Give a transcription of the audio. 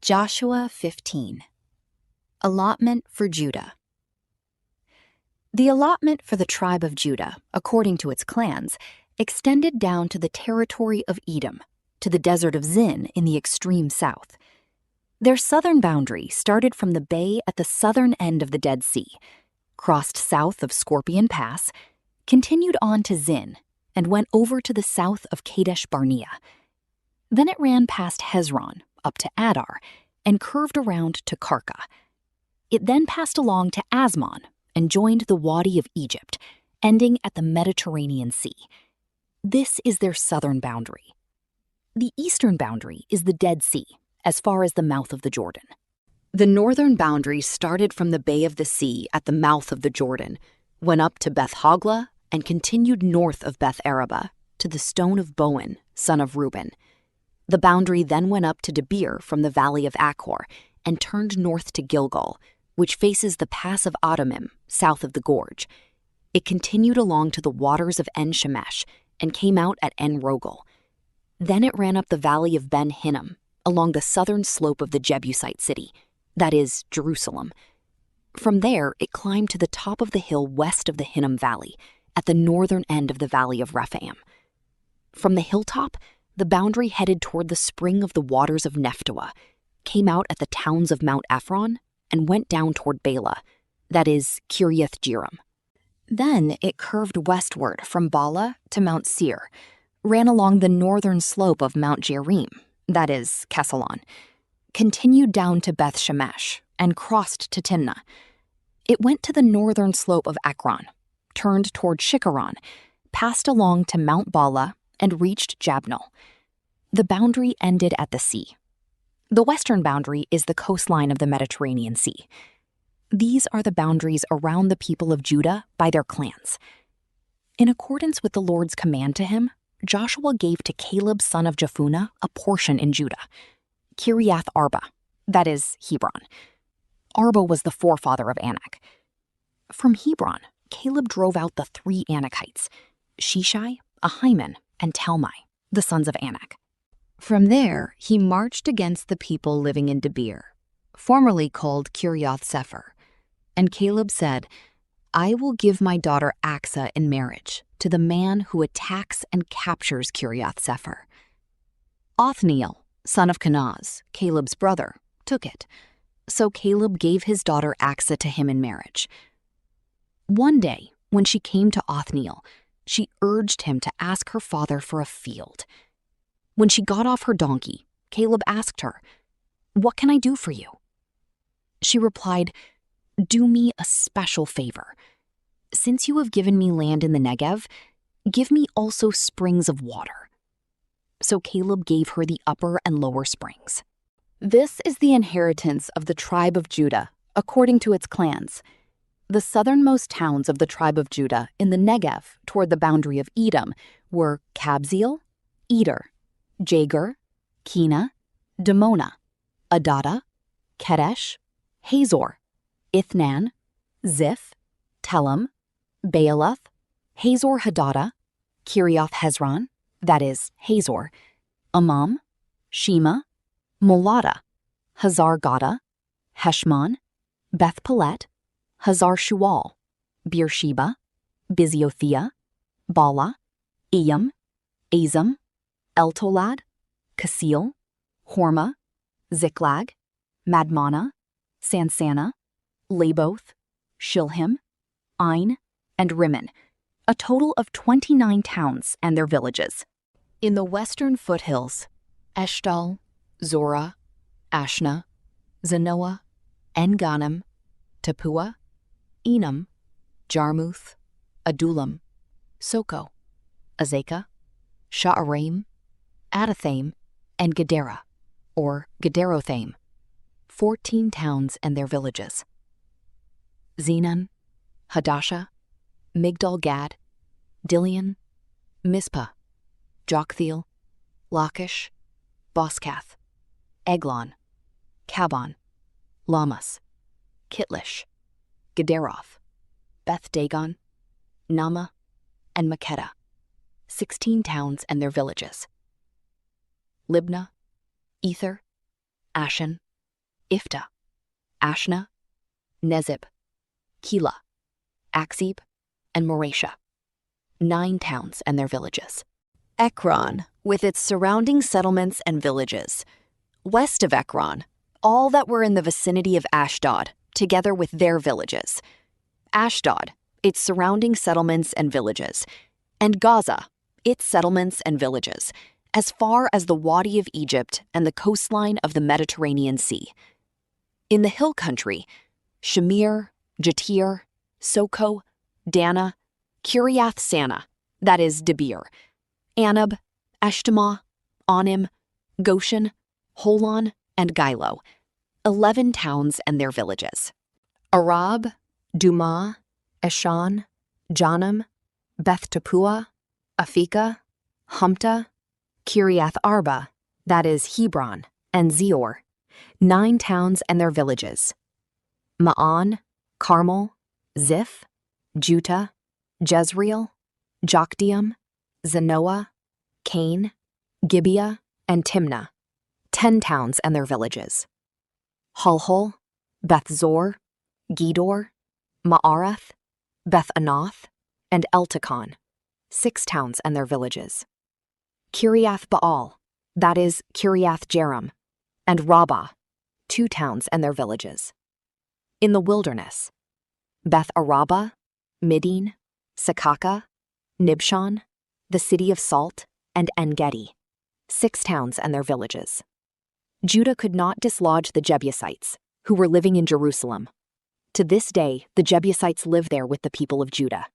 Joshua 15. Allotment for Judah. The allotment for the tribe of Judah, according to its clans, extended down to the territory of Edom, to the desert of Zin in the extreme south. Their southern boundary started from the bay at the southern end of the Dead Sea, crossed south of Scorpion Pass, continued on to Zin, and went over to the south of Kadesh Barnea. Then it ran past Hezron, up to Adar, and curved around to Karka. It then passed along to Asmon and joined the Wadi of Egypt, ending at the Mediterranean Sea. This is their southern boundary. The eastern boundary is the Dead Sea, as far as the mouth of the Jordan. The northern boundary started from the Bay of the Sea at the mouth of the Jordan, went up to Beth Hogla, and continued north of Beth Araba to the stone of Boan, son of Reuben. The boundary then went up to Debir from the valley of Achor and turned north to Gilgal, which faces the pass of Adumim, south of the gorge. It continued along to the waters of En Shemesh and came out at En Rogel. Then it ran up the valley of Ben Hinnom, along the southern slope of the Jebusite city, that is, Jerusalem. From there, it climbed to the top of the hill west of the Hinnom Valley, at the northern end of the valley of Rephaim. From the hilltop, the boundary headed toward the spring of the waters of Nephtoah, came out at the towns of Mount Ephron, and went down toward Bela, that is, Kiriath Jearim. Then it curved westward from Bala to Mount Seir, ran along the northern slope of Mount Jearim, that is, Kesalon, continued down to Beth Shemesh, and crossed to Timnah. It went to the northern slope of Akron, turned toward Shikaron, passed along to Mount Bala, and reached Jabnel. The boundary ended at the sea. The western boundary is the coastline of the Mediterranean Sea. These are the boundaries around the people of Judah by their clans. In accordance with the Lord's command to him, Joshua gave to Caleb son of Jephunneh a portion in Judah, Kiriath Arba, that is, Hebron. Arba was the forefather of Anak. From Hebron, Caleb drove out the 3 Anakites, Sheshai, Ahiman, and Talmai, the sons of Anak. From there, he marched against the people living in Debir, formerly called Kiriath Sepher. And Caleb said, I will give my daughter Aksa in marriage to the man who attacks and captures Kiriath Sepher. Othniel, son of Kenaz, Caleb's brother, took it. So Caleb gave his daughter Aksa to him in marriage. One day, when she came to Othniel, she urged him to ask her father for a field. When she got off her donkey, Caleb asked her, What can I do for you? She replied, Do me a special favor. Since you have given me land in the Negev, give me also springs of water. So Caleb gave her the upper and lower springs. This is the inheritance of the tribe of Judah, according to its clans. The southernmost towns of the tribe of Judah in the Negev toward the boundary of Edom were Kabzeel, Eder, Jagur, Kena, Dimona, Adada, Kedesh, Hazor, Ithnan, Ziph, Telem, Baalath, Hazor Hadada, Kiriath Hezron, that is, Hazor, Amam, Shema, Molada, Hazar Gada, Heshmon, Beth Pelet, Hazar Shual, Beersheba, Biziothea, Bala, Iyam, Azam, Eltolad, Kasil, Horma, Ziklag, Madmana, Sansana, Laboth, Shilhim, Ain, and Rimmon, a total of 29 towns and their villages. In the western foothills, Eshtal, Zorah, Ashna, Zanoah, En-Ganim, Tapua, Enam, Jarmuth, Adullam, Soko, Azekah, Sha'araim, Adathaim, and Gedera, or Gederothaim, 14 towns and their villages. Zenon, Hadasha, Migdal-Gad, Dilion, Mizpah, Joktheel, Lachish, Boskath, Eglon, Kabon, Lamas, Kitlish, Gederoth, Beth Dagon, Nama, and Makkedah, 16 towns and their villages. Libnah, Ether, Ashan, Ifta, Ashna, Nezib, Keilah, Akzib, and Moresha, 9 towns and their villages. Ekron, with its surrounding settlements and villages. West of Ekron, all that were in the vicinity of Ashdod, together with their villages. Ashdod, its surrounding settlements and villages. And Gaza, its settlements and villages, as far as the Wadi of Egypt and the coastline of the Mediterranean Sea. In the hill country, Shamir, Jatir, Soko, Dana, Kiriath Sana, that is Debir, Anab, Eshtemoa, Onim, Goshen, Holon, and Gilo, 11 towns and their villages. Arab, Dumah, Eshan, Janam, Beth Tappuah, Afika, Humta, Kiriath Arba, that is Hebron, and Zior, 9 towns and their villages. Ma'on, Carmel, Ziph, Juta, Jezreel, Jokdeam, Zanoah, Cain, Gibeah, and Timnah, 10 towns and their villages. Halhol, Beth-zor, Gedor, Ma'arath, Beth-anath, and Eltekon, 6 towns and their villages. Kiriath Baal, that is Kiriath Jearim, and Rabbah, 2 towns and their villages. In the wilderness, Beth Araba, Middin, Sakaka, Nibshan, the city of Salt, and En-gedi, 6 towns and their villages. Judah could not dislodge the Jebusites, who were living in Jerusalem. To this day, the Jebusites live there with the people of Judah.